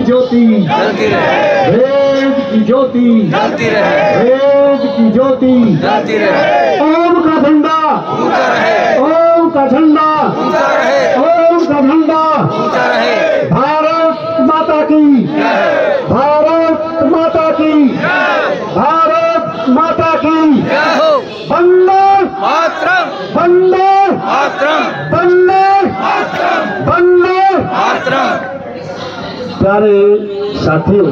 ज्योति जलती रहे, वेद की ज्योति जलती रहे, वेद की ज्योति जलती रहे, ओम का झंडा ऊंचा रहे, ओम का झंडा ऊंचा रहे, ओम का झंडा ऊंचा रहे। भारत माता की भारत माता की भारत माता की जय हो। वंदे मातरम, वंदे मातरम, वंदे वंदे। मातरम। प्यारे साथियों,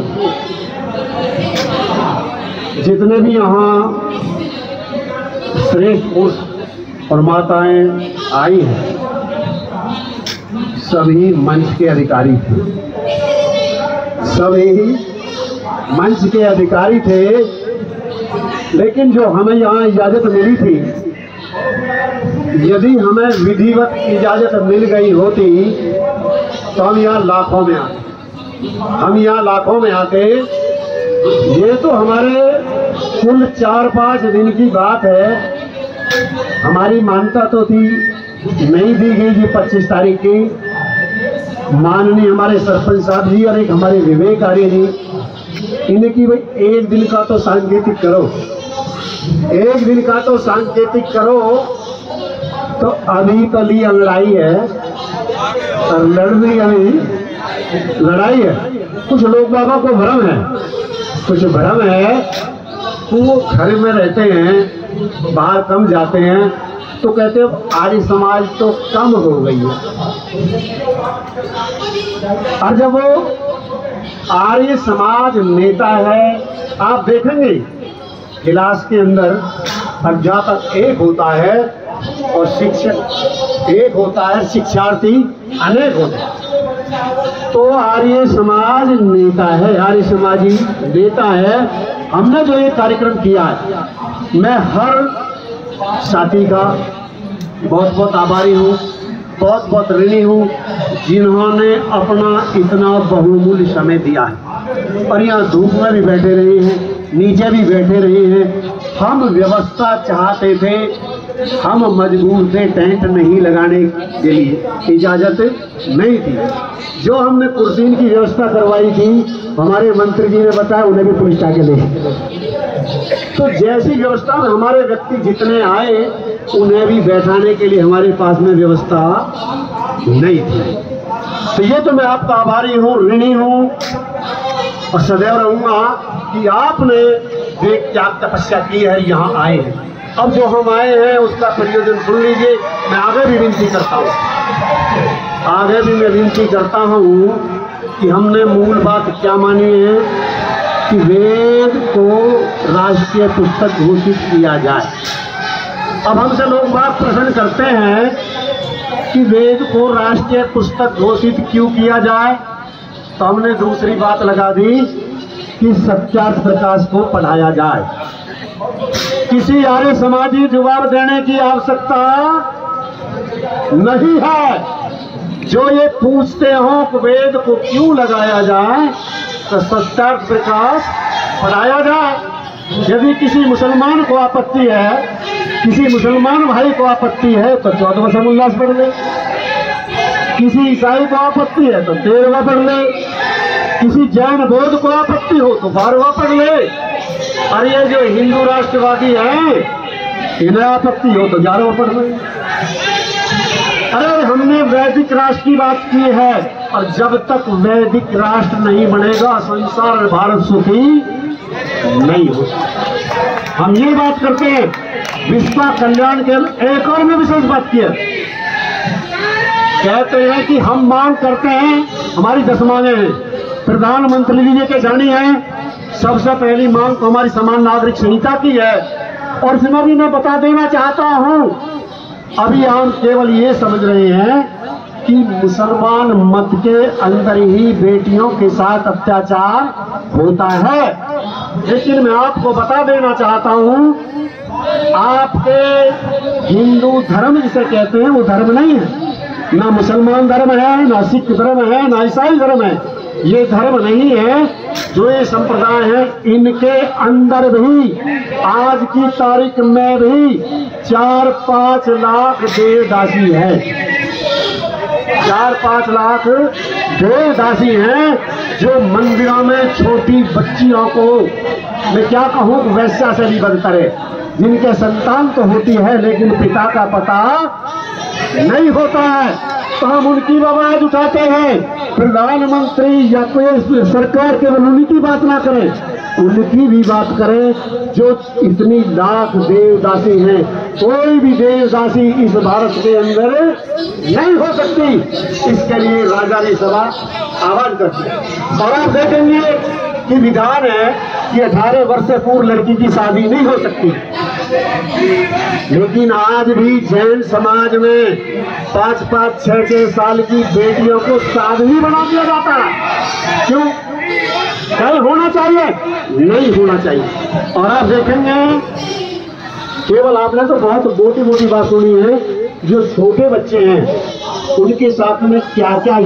जितने भी यहाँ श्रेष्ठ पुरुष और माताएं आई हैं, सभी मंच के अधिकारी थे, सभी मंच के अधिकारी थे। लेकिन जो हमें यहाँ इजाजत मिली थी, यदि हमें विधिवत इजाजत मिल गई होती तो हम यहाँ लाखों में आते, हम यहाँ लाखों में आते। ये तो हमारे कुल 4-5 दिन की बात है। हमारी मान्यता तो थी, नहीं दी गई जी 25 तारीख की। माननीय हमारे सरपंच साहब जी और एक हमारे विवेक आर्य जी, इनकी भाई एक दिन का तो सांकेतिक करो, एक दिन का तो सांकेतिक करो। तो अभी कली लड़ाई है और लड़नी अभी लड़ाई है। कुछ लोग बाबा को भ्रम है, कुछ भ्रम है, वो घर में रहते हैं, बाहर कम जाते हैं, तो कहते हैं आर्य समाज तो कम हो गई है। और जब वो आर्य समाज नेता है, आप देखेंगे क्लास के अंदर अध्यापक एक होता है और शिक्षक एक होता है, शिक्षार्थी अनेक होते हैं। तो आर्य समाज नेता है, आर्य समाजी नेता है। हमने जो ये कार्यक्रम किया है, मैं हर साथी का बहुत बहुत आभारी हूँ, बहुत बहुत ऋणी हूँ, जिन्होंने अपना इतना बहुमूल्य समय दिया है और यहाँ धूप में भी बैठे रहे हैं, नीचे भी बैठे रहे हैं। हम व्यवस्था चाहते थे, हम मजबूर थे, टेंट नहीं लगाने के लिए इजाजत नहीं थी। जो हमने कुर्सी की व्यवस्था करवाई थी, हमारे मंत्री जी ने बताया, उन्हें भी पुलिस टाके ले। तो जैसी व्यवस्था में हमारे व्यक्ति जितने आए, उन्हें भी बैठाने के लिए हमारे पास में व्यवस्था नहीं थी। तो ये तो मैं आपका आभारी हूँ, ऋणी हूँ और सदैव रहूँगा कि आपने देख क्या तपस्या की है, यहाँ आए हैं। अब जो हम आए हैं उसका प्रयोजन सुन लीजिए। मैं आगे भी विनती करता हूँ, आगे भी मैं विनती करता हूँ कि हमने मूल बात क्या मानी है कि वेद को राष्ट्रीय पुस्तक घोषित किया जाए। अब हमसे लोग बात प्रश्न करते हैं कि वेद को राष्ट्रीय पुस्तक घोषित क्यों किया जाए, तो हमने दूसरी बात लगा दी कि सत्यार्थ प्रकाश को पढ़ाया जाए। किसी आर्य समाजी जवाब देने की आवश्यकता नहीं है। जो ये पूछते हो कि वेद को क्यों लगाया जाए, तो सत्यार्थ प्रकाश पढ़ाया जाए। यदि किसी मुसलमान को आपत्ति है, किसी मुसलमान भाई को आपत्ति है, तो 14वां शब उल्लास पढ़ ले। किसी ईसाई को आपत्ति है तो 13वां पढ़ ले। किसी जैन बौद्ध को आपत्ति हो तो 12वां पढ़ ले। और ये जो हिंदू राष्ट्रवादी हैं, इन्हें आपत्ति हो तो 11वां पढ़ ले। अरे हमने वैदिक राष्ट्र की बात की है, और जब तक वैदिक राष्ट्र नहीं बनेगा, संसार और भारत सुखी नहीं हो सकता। हम ये बात करते हैं, विश्व कल्याण के एक और में विशेष बात की है। कहते हैं कि हम मांग करते हैं, हमारी 10 मांगे हैं, प्रधानमंत्री जी के जानी है। सबसे पहली मांग तो हमारी समान नागरिक संहिता की है, और इसमें भी मैं बता देना चाहता हूं, अभी हम केवल ये समझ रहे हैं कि मुसलमान मत के अंदर ही बेटियों के साथ अत्याचार होता है। लेकिन मैं आपको बता देना चाहता हूं, आपके हिंदू धर्म जिसे कहते हैं वो धर्म नहीं है, ना मुसलमान धर्म है, ना सिख धर्म है, ना ईसाई धर्म है। ये धर्म नहीं है। जो ये संप्रदाय है, इनके अंदर भी आज की तारीख में भी 4-5 लाख देवदासी है। 4-5 लाख देवदासी हैं जो मंदिरों में छोटी बच्चियों को, मैं क्या कहूँ, वैश्या से भी बंद करे, जिनके संतान तो होती है लेकिन पिता का पता नहीं होता है, तो हम उनकी आवाज उठाते हैं। प्रधानमंत्री या कोई सरकार केवल उनकी बात ना करे, उनकी भी बात करें जो इतनी लाख देवदासी हैं। कोई भी देवदासी इस भारत के अंदर नहीं हो सकती, इसके लिए राजानी सभा आवाज करती है। और आप देखेंगे कि विधान है कि 18 वर्ष से पूर्व लड़की की शादी नहीं हो सकती, लेकिन आज भी जैन समाज में 5-5, 6-6 साल की बेटियों को साध्वी बना दिया जाता है। क्यों? क्या होना चाहिए? नहीं होना चाहिए। और आप देखेंगे, केवल आपने तो बहुत मोटी मोटी बात सुनी है, जो छोटे बच्चे हैं उनके साथ में क्या क्या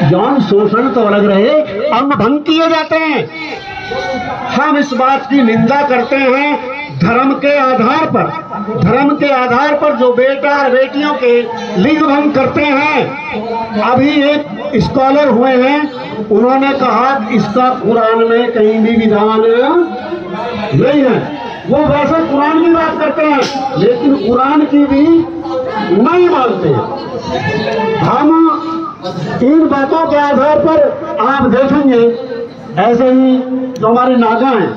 यौन शोषण तो अलग रहे, अंग भंग किए जाते हैं। हम इस बात की निंदा करते हैं धर्म के आधार पर जो बेटा और बेटियों के लिंग भंग करते हैं। अभी एक स्कॉलर हुए हैं, उन्होंने कहा इसका कुरान में कहीं भी विधान नहीं है। वो वैसे कुरान की बात करते हैं लेकिन कुरान की भी नहीं मानते हैं। हम इन बातों के आधार पर आप देखेंगे, ऐसे ही जो हमारे नागा हैं,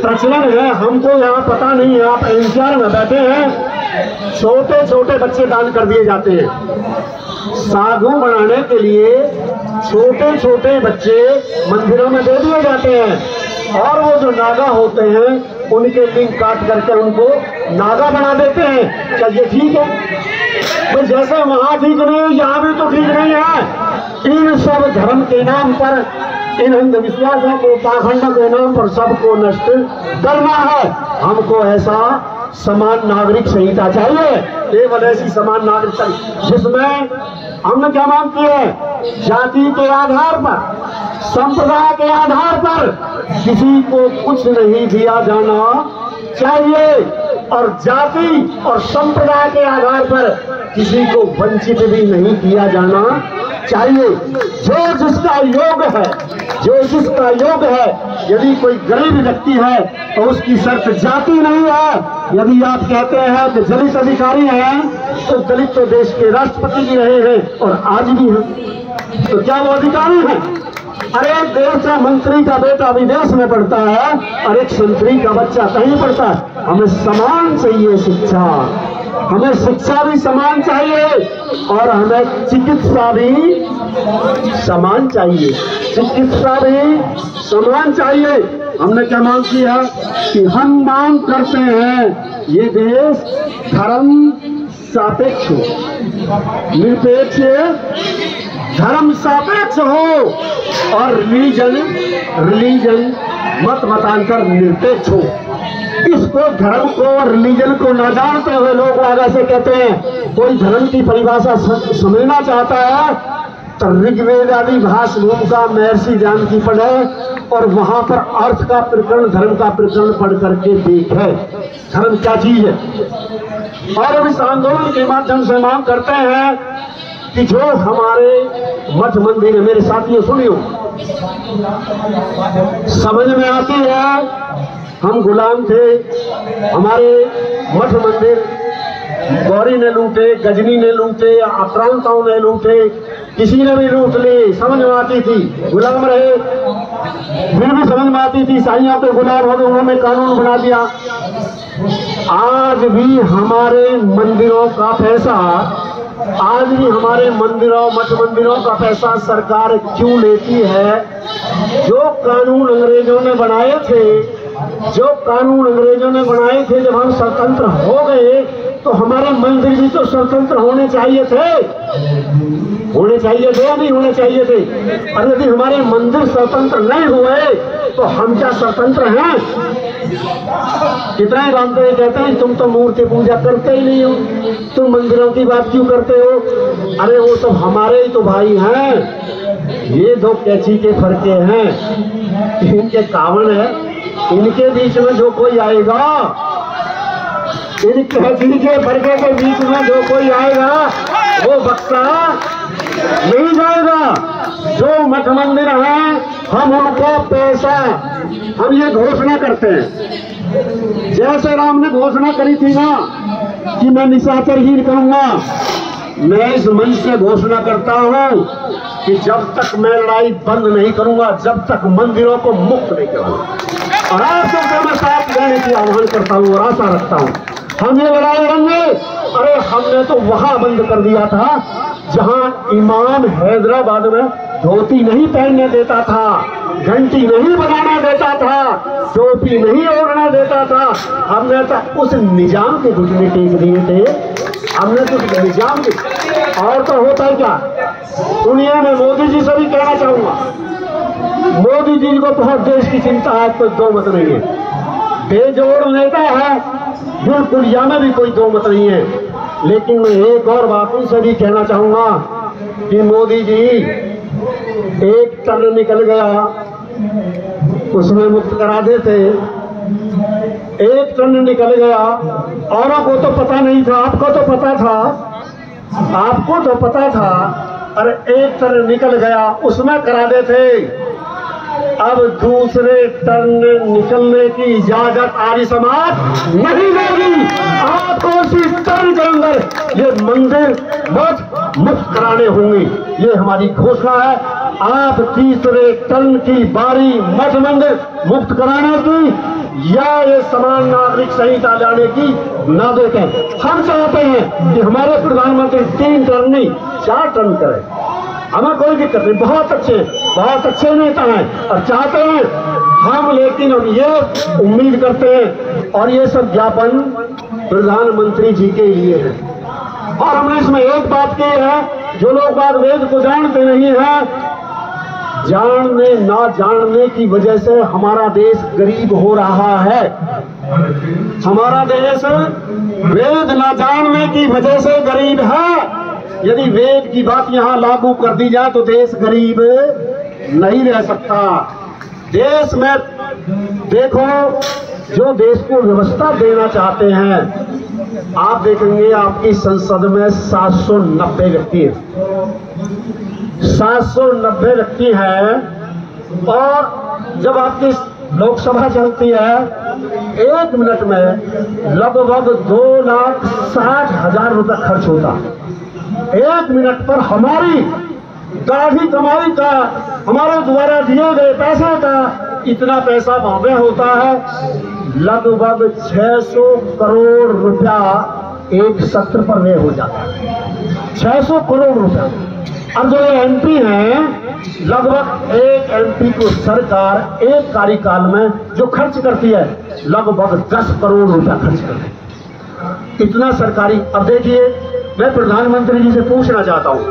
प्रचलन है, हमको यहाँ पता नहीं है, आप एनसीआर में बैठे हैं, छोटे छोटे बच्चे दान कर दिए जाते हैं। साधु बनाने के लिए छोटे छोटे बच्चे मंदिरों में दे दिए जाते हैं, और वो जो नागा होते हैं उनके लिंग काट करके उनको नागा बना देते हैं। क्या ये ठीक है? तो जैसे वहां ठीक नहीं, यहाँ भी तो ठीक नहीं है। इन सब धर्म के नाम पर, इन अंधविश्वासों को, पाखंडों के नाम पर सबको नष्ट करना है। हमको ऐसा समान नागरिक संहिता चाहिए, केवल ऐसी समान नागरिक संहिता जिसमें हमने क्या मांग की है, जाति के आधार पर, संप्रदाय के आधार पर किसी को कुछ नहीं दिया जाना चाहिए, और जाति और संप्रदाय के आधार पर किसी को वंचित भी नहीं किया जाना चाहिए। जो जिसका योग है, यदि कोई गरीब व्यक्ति है तो उसकी शर्त जाति नहीं है। यदि आप कहते हैं कि दलित अधिकारी हैं, तो दलित तो देश के राष्ट्रपति भी रहे हैं और आज भी हैं, तो क्या वो अधिकारी हैं? अरे देश का मंत्री का बेटा विदेश में पढ़ता है और एक संतरी का बच्चा कहीं पढ़ता है। हमें समान चाहिए शिक्षा, हमें शिक्षा भी समान चाहिए, और हमें चिकित्सा भी समान चाहिए, हमने क्या मांग की है कि हम मांग करते हैं ये देश धर्म सापेक्ष हो, निरपेक्ष धर्म सापेक्ष हो, और रिलीजन मत मतांतर निरपेक्ष हो। इसको, धर्म को और रिलीजन को न जानते हुए लोग आगे से कहते हैं कोई धर्म की परिभाषा समझना चाहता है तो ऋग्वेद आदि भाष्य भूमिका महर्षि जानकी पढ़े, और वहां पर अर्थ का प्रकरण, धर्म का प्रकरण पढ़ करके देखे धर्म क्या चीज है। और अब इस आंदोलन के माध्यम से मांग करते हैं कि जो हमारे मठ मंदिर है, मेरे साथियों सुनियो, समझ में आती है, हम गुलाम थे, हमारे मठ मंदिर गौरी ने लूटे, गजनी ने लूटे, आक्रांताओं ने लूटे, किसी ने भी लूट ली, समझ में आती थी, गुलाम रहे, फिर भी समझ में आती थी, साइयों के गुलाम हो गए, उन्होंने कानून बना दिया। आज भी हमारे मंदिरों का पैसा, आज भी हमारे मंदिरों, मठ मंदिरों का पैसा सरकार क्यों लेती है? जो कानून अंग्रेजों ने बनाए थे, जब हम स्वतंत्र हो गए तो हमारे मंदिर भी तो स्वतंत्र होने चाहिए थे या नहीं होने चाहिए थे? और यदि हमारे मंदिर स्वतंत्र नहीं हुए तो हम क्या स्वतंत्र हैं? कितने जानते हैं, कहते हैं तुम तो मूर्ति पूजा करते ही नहीं हो, तुम मंदिरों की बात क्यों करते हो? अरे वो सब हमारे ही तो भाई हैं, ये दो कैंची के फरके हैं, इनके कावड़ है, इनके बीच में जो कोई आएगा, इन कैंची के फरके के बीच में जो कोई आएगा वो बक्सा नहीं जाएगा। जो मठ मंदिर है हम उनका पैसा, हम ये घोषणा करते हैं, जैसे राम ने घोषणा करी थी ना कि मैं निशाचरहीन करूंगा, मैं इस मंच से घोषणा करता हूं कि जब तक मैं लड़ाई बंद नहीं करूंगा, जब तक मंदिरों को मुक्त नहीं करूंगा। और आप सबको मैं साथ देने की आह्वान करता हूं और आशा रखता हूं हम ये लड़ाई लड़ेंगे। अरे हमने तो वहां बंद कर दिया था जहां इमाम हैदराबाद में धोती नहीं पहनने देता था, घंटी नहीं बनाना देता था, टोपी नहीं ओढ़ना देता था। हमने तो उस निजाम के घुटने टेक दिए थे, हमने तो उस निजाम के। और तो होता है क्या, सुनिए मैं मोदी जी से भी कहना चाहूंगा, मोदी जी को बहुत देश की चिंता है, कोई दो मत नहीं है, बेजोड़ नेता है बिल्कुल, या में भी कोई दो मत नहीं है। लेकिन मैं एक और बात उनसे भी कहना चाहूंगा कि मोदी जी, एक टन निकल गया उसमें मुक्त करा देते, एक टन निकल गया, औरों को तो पता नहीं था, आपको तो पता था, आपको तो पता था। अरे एक टन निकल गया उसमें करा देते। अब दूसरे टन निकलने की इजाजत आर्य समाज नहीं देगी। आपको उसी टन के अंदर ये मंदिर मुक्त कराने होंगे, ये हमारी घोषणा है। आप तीसरे टन की बारी मठ मंदिर मुक्त कराने की या ये समान नागरिक संहिता लाने की ना देखें। हम चाहते हैं कि हमारे प्रधानमंत्री 3 टन नहीं 4 टन करें, हमें कोई दिक्कत नहीं, बहुत अच्छे नेता हैं और चाहते हैं हम, लेकिन हम ये उम्मीद करते हैं और ये सब ज्ञापन प्रधानमंत्री जी के लिए है। और हमने इसमें एक बात की है, जो लोग बात वेद को जानते नहीं है, जानने ना जानने की वजह से हमारा देश गरीब हो रहा है। हमारा देश वेद ना जानने की वजह से गरीब है। यदि वेद की बात यहाँ लागू कर दी जाए तो देश गरीब नहीं रह सकता। देश में देखो, जो देश को व्यवस्था देना चाहते हैं, आप देखेंगे आपकी संसद में 790 व्यक्ति है, 790 व्यक्ति हैं। और जब आपकी लोकसभा चलती है 1 मिनट में लगभग 2,60,000 रुपए खर्च होता है। 1 मिनट पर हमारी दाढ़ी कमाई का, हमारे द्वारा दिए गए पैसे का इतना पैसा वहां में होता है। लगभग 600 करोड़ रुपया एक सत्र पर व्यय हो जाता है, 600 करोड़ रुपया। अब जो ये एमपी हैं, लगभग एक एमपी को सरकार एक कार्यकाल में जो खर्च करती है लगभग 10 करोड़ रुपया खर्च करती है। इतना सरकारी। अब देखिए, मैं प्रधानमंत्री जी से पूछना चाहता हूं,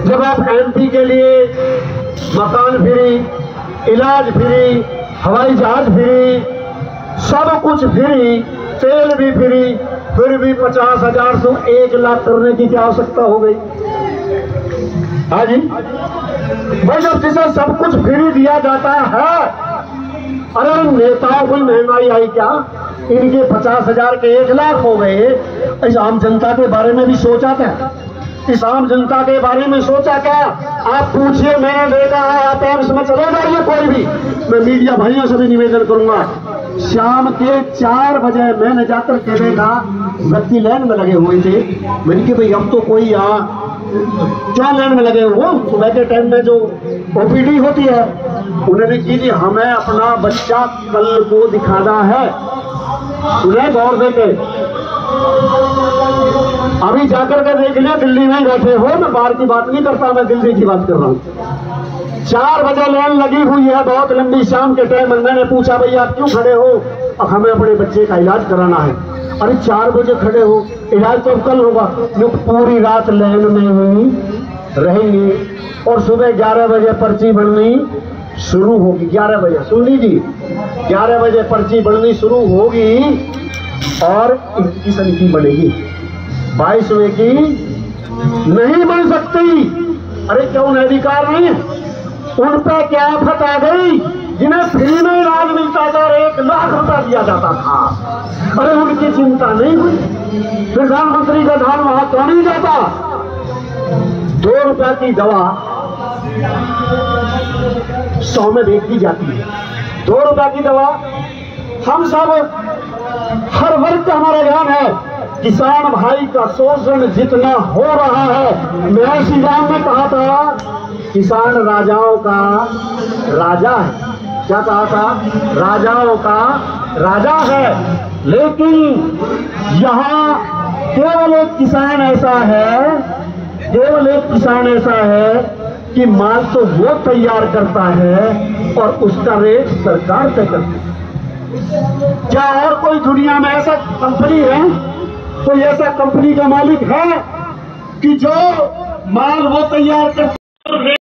जब आप एमपी के लिए मकान फ्री, इलाज फ्री, हवाई जहाज फ्री, सब कुछ फ्री, तेल भी फ्री, फिर भी 50,000 से 1 लाख करने की क्या आवश्यकता हो गई? हाँ जी भाई, जब जिसे सब कुछ फ्री दिया जाता है, अरे नेताओं को महंगाई आई क्या? इनके 50,000 के 1 लाख हो गए। इस आम जनता के बारे में भी सोचा था? इस आम जनता के बारे में सोचा क्या? आप पूछिए, मैंने देखा है, आप एम्स में चले जाइए कोई भी, मैं मीडिया भाइयों से भी निवेदन करूंगा, शाम के 4 बजे मैंने जाकर के देखा व्यक्ति लाइन में लगे हुए थे। मैंने कहा भाई, अब तो कोई यहाँ क्या लाइन में लगे हुए? सुबह के टाइम में जो ओपीडी होती है, उन्होंने की जी हमें अपना बच्चा कल को दिखाना है। उन्हें गौर देते अभी जाकर के देख लिया, दिल्ली में बैठे हो, मैं बाहर की बात नहीं करता, मैं दिल्ली की बात कर रहा हूँ। 4 बजे लाइन लगी हुई है, बहुत लंबी, शाम के टाइम। मैंने पूछा भैया आप क्यों खड़े हो? अब हमें अपने बच्चे का इलाज कराना है। अरे 4 बजे खड़े हो, इलाज तो कल होगा। लोग पूरी रात लाइन में ही रहेंगे और सुबह 11 बजे पर्ची बननी शुरू होगी। 11 बजे सुन लीजिए, 11 बजे पर्ची बननी शुरू होगी और 21 की बनेगी, 22वें की नहीं बन सकती। अरे क्यों अधिकार नहीं है? उन पर क्या आफत आ गई? जिन्हें फ्री में इलाज मिलता था और 1 लाख रुपया दिया जाता था, अरे उनकी चिंता नहीं हुई। प्रधानमंत्री का धन वहां क्यों नहीं जाता? 2 रुपए की दवा 100 में बेची जाती है। 2 रुपए की दवा हम सब हर वर्ग का हमारा ध्यान है। किसान भाई का शोषण जितना हो रहा है, मैं श्री राम ने कहा था किसान राजाओं का राजा है। क्या कहा था? राजाओं का राजा है। लेकिन यहाँ केवल एक किसान ऐसा है, केवल एक किसान ऐसा है कि माल तो वो तैयार करता है और उसका रेट सरकार तय करती है। क्या और कोई दुनिया में ऐसा कंपनी है, कोई ऐसा कंपनी का मालिक है कि जो माल वो तैयार करता है